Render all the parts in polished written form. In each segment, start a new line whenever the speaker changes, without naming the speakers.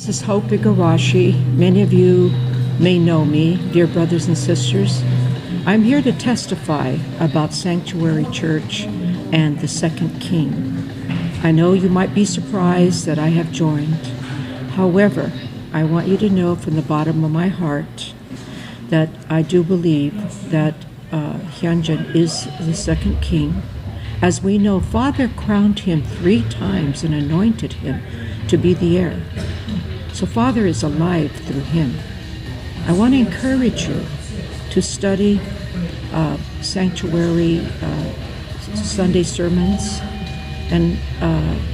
This is Hope Igarashi. Many of you may know me, dear brothers and sisters. I'm here to testify about Sanctuary Church and the Second King. I know you might be surprised that I have joined. However, I want you to know from the bottom of my heart that I do believe that Hyunjin is the Second King. As we know, Father crowned him 3 times and anointed him to be the heir. So Father is alive through him. I want to encourage you to study Sanctuary Sunday sermons and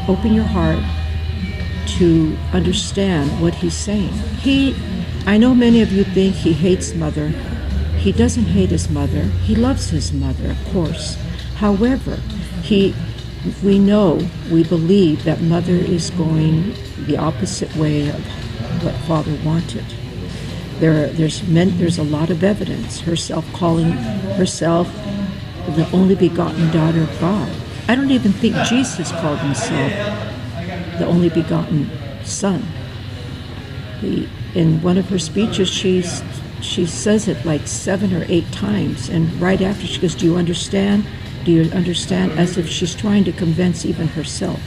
open your heart to understand what he's saying. I know many of you think he hates Mother. He doesn't hate his mother. He loves his mother, of course. However, we believe that Mother is going the opposite way of what Father wanted. There's a lot of evidence. Herself calling herself the only begotten daughter of God. I don't even think Jesus called himself the only begotten Son. In one of her speeches, she says it like 7 or 8 times, and right after she goes, "Do you understand? Do you understand?" As if she's trying to convince even herself.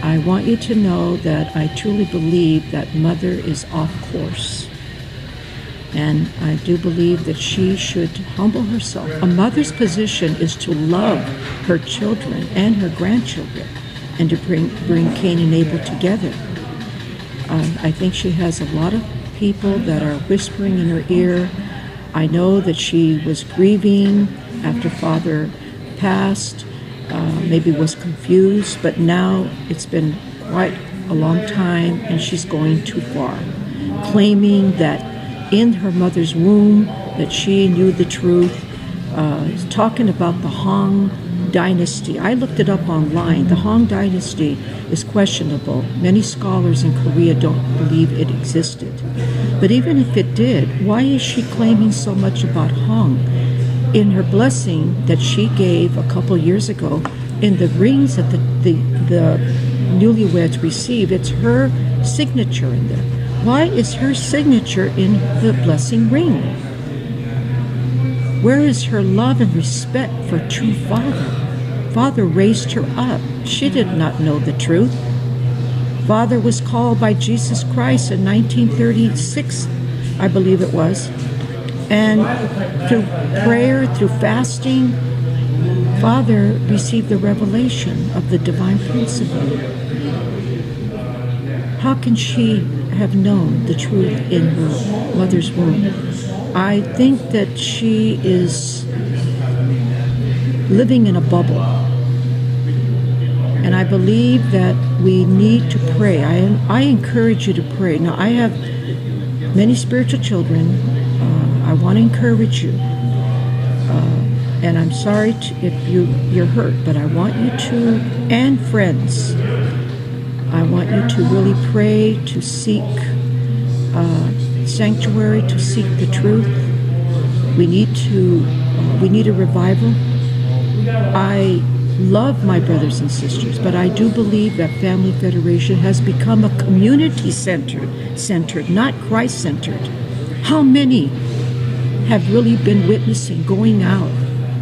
I want you to know that I truly believe that Mother is off course. And I do believe that she should humble herself. A mother's position is to love her children and her grandchildren and to bring Cain and Abel together. I think she has a lot of people that are whispering in her ear. I know that she was grieving after Father passed, maybe was confused, but now it's been quite a long time and she's going too far, claiming that in her mother's womb that she knew the truth, talking about the Han dynasty. I looked it up online. The Han dynasty is questionable. Many scholars in Korea don't believe it existed. But even if it did, why is she claiming so much about Han? In her blessing that she gave a couple years ago, in the rings that the newlyweds received, it's her signature in there. Why is her signature in the blessing ring? Where is her love and respect for true Father? Father raised her up. She did not know the truth. Father was called by Jesus Christ in 1936, I believe it was. And through prayer, through fasting, Father received the revelation of the divine principle. How can she have known the truth in her mother's womb? I think that she is living in a bubble. And I believe that we need to pray. I encourage you to pray. Now, I have many spiritual children. I want to encourage you. And I'm sorry if you're hurt, but I want you to, and friends, I want you to really pray, to seek sanctuary, to seek the truth. We need a revival. I love my brothers and sisters, but I do believe that Family Federation has become a community-centered, not Christ-centered. How many have really been witnessing, going out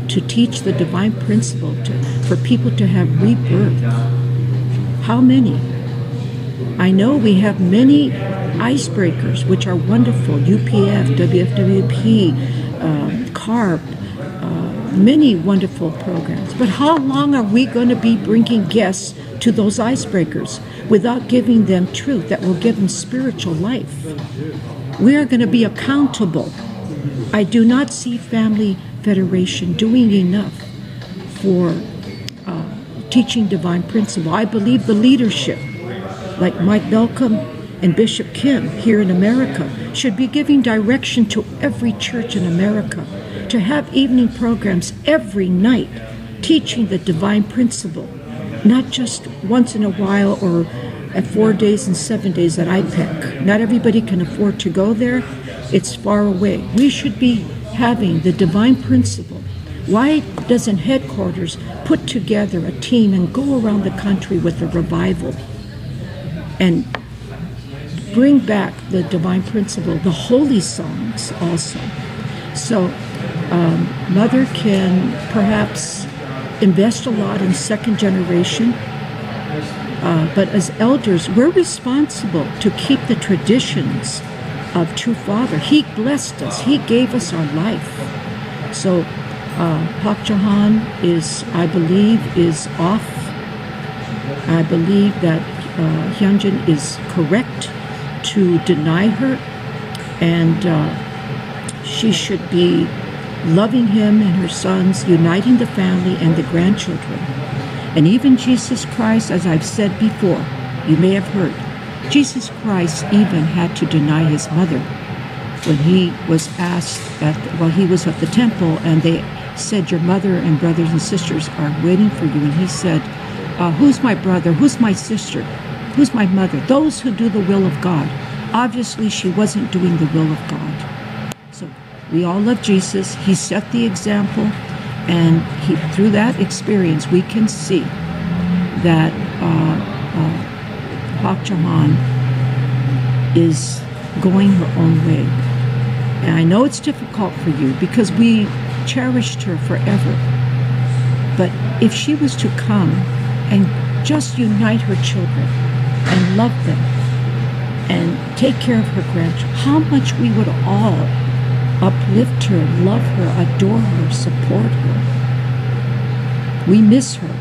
to teach the divine principle, for people to have rebirth? How many? I know we have many icebreakers, which are wonderful, UPF, WFWP, CARP, many wonderful programs. But how long are we going to be bringing guests to those icebreakers without giving them truth that will give them spiritual life? We are going to be accountable. I do not see Family Federation doing enough for teaching divine principle. I believe the leadership, like Mike Belcom and Bishop Kim here in America, should be giving direction to every church in America to have evening programs every night teaching the divine principle, not just once in a while or at 4 days and 7 days that I pick. Not everybody can afford to go there. It's far away. We should be having the divine principle. Why doesn't headquarters put together a team and go around the country with a revival and bring back the divine principle, the holy songs also. So mother can perhaps invest a lot in second generation, but as elders, we're responsible to keep the traditions of true father. He blessed us. He gave us our life. So Pak Jahan is, I believe, is off. I believe that Hyunjin is correct to deny her, and she should be loving him and her sons, uniting the family and the grandchildren. And even Jesus Christ, as I've said before, you may have heard, Jesus Christ even had to deny his mother when he was asked while he was at the temple, and they said, your mother and brothers and sisters are waiting for you. And he said, who's my brother? Who's my sister? Who's my mother? Those who do the will of God. Obviously, she wasn't doing the will of God. So we all love Jesus. He set the example, and through that experience, we can see that Pak Jahan is going her own way. And I know it's difficult for you because we cherished her forever. But if she was to come and just unite her children and love them and take care of her grandchildren, how much we would all uplift her, love her, adore her, support her. We miss her,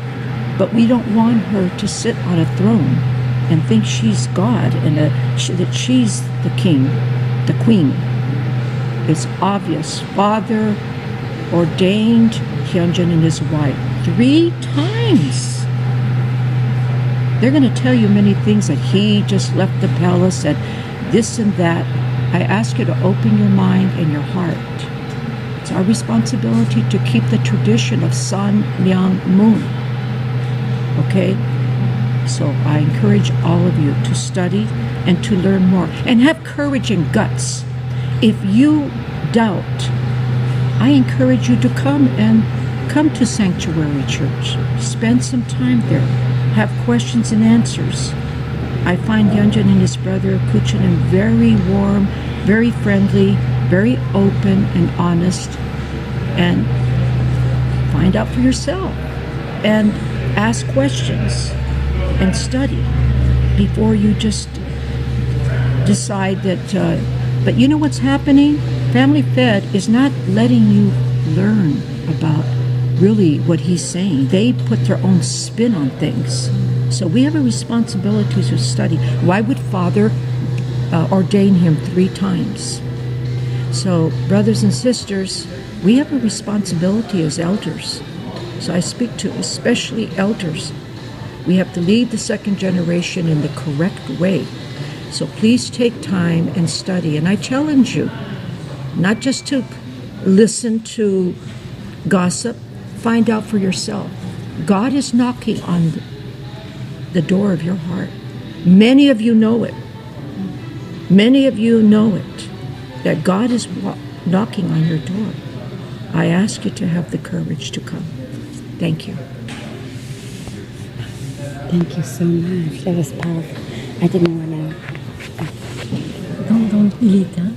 but we don't want her to sit on a throne and think she's God and that she's the king, the queen. It's obvious. Father ordained Hyunjin and his wife 3 times. They're going to tell you many things, that he just left the palace and this and that. I ask you to open your mind and your heart. It's our responsibility to keep the tradition of Sun, Myung, Moon. Okay? So I encourage all of you to study and to learn more and have courage and guts. If you doubt, I encourage you to come to Sanctuary Church. Spend some time there. Have questions and answers. I find Hyunjin and his brother Kuchanan very warm, very friendly, very open and honest. And find out for yourself and ask questions and study before you just decide that. But you know what's happening? Family Fed is not letting you learn about really what he's saying. They put their own spin on things. So we have a responsibility to study. Why would Father ordain him 3 times? So brothers and sisters, we have a responsibility as elders. So I speak to especially elders. We have to lead the second generation in the correct way. So please take time and study. And I challenge you not just to listen to gossip, find out for yourself. God is knocking on the door of your heart. Many of you know it. Many of you know it, that God is knocking on your door. I ask you to have the courage to come. Thank you.
Thank you so much. That was powerful. I didn't want to. Don't delete that.